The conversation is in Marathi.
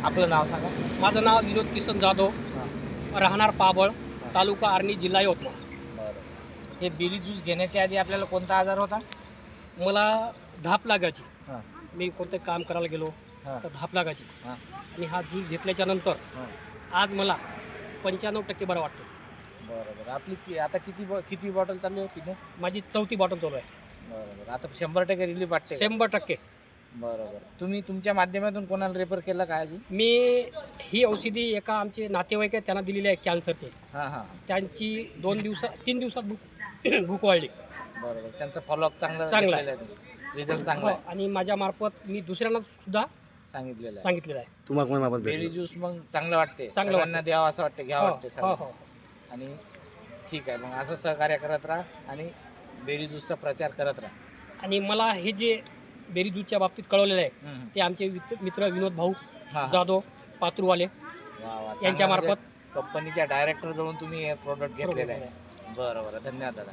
आपलं नाव सांगा. माझं नाव विनोद किसन जाधव, राहणार पाबळ, तालुका आर्णी, जिल्हा यवतमाळ. बरं. हे बेरी ज्यूस घेण्याच्या आधी आपल्याला कोणता आजार होता? मला धाप लागायची. हां मी कोणतं काम करायला गेलो हां तर धाप लागायची. हां आणि हा ज्यूस घेतल्याच्या नंतर हां. आज मला 95% बरं वाटतं. बरोबर. आपली आता किती बॉटल चालली होती ना? माझी 4थी बॉटल चालू आहे. बरोबर. आता 100% रिलीफ वाटते का? 100%. बरोबर. तुम्ही तुमच्या माध्यमातून कोणाला रेफर केलं काय अजून? मी ही औषधी एका आमचे नातेवाईक आहेत त्यांना दिलेली आहे कॅन्सरचे. हां हां. त्यांची 3 दिवसात भूक वाढली. बरोबर. त्यांचा फॉलोअप चांगला चांगला आहे. रिझल्ट चांगला हो, आहे आणि माझ्या मार्फत मी दुसऱ्यांना सुद्धा सांगितलेलं आहे. सांगितलेलं आहे. तुम्हाला बेरी ज्यूस मग चांगलं वाटते. चांगलं सगळ्यांना वाटतं. द्यावं असं वाटतं, घ्यावं हो वाटते हो सगळ्यांना. हो. आणि ठीक आहे, मग असं सहकार्य करत राहा आणि बेरी ज्यूसचा प्रचार करत राहा. आणि मला हे जे बेरी दूधच्या बाबतीत कळवलेलं आहे हम्म. ते आमचे मित्र विनोद भाऊ हां. जाधव पात्रूवाले वा वा. यांच्या चांगलं म्हणजे मार्फत कंपनीच्या डायरेक्टर जवळून तुम्ही हे प्रोडक्ट घेतलेलं बरोबर आहे. बरं बरं. धन्यवाद दादा.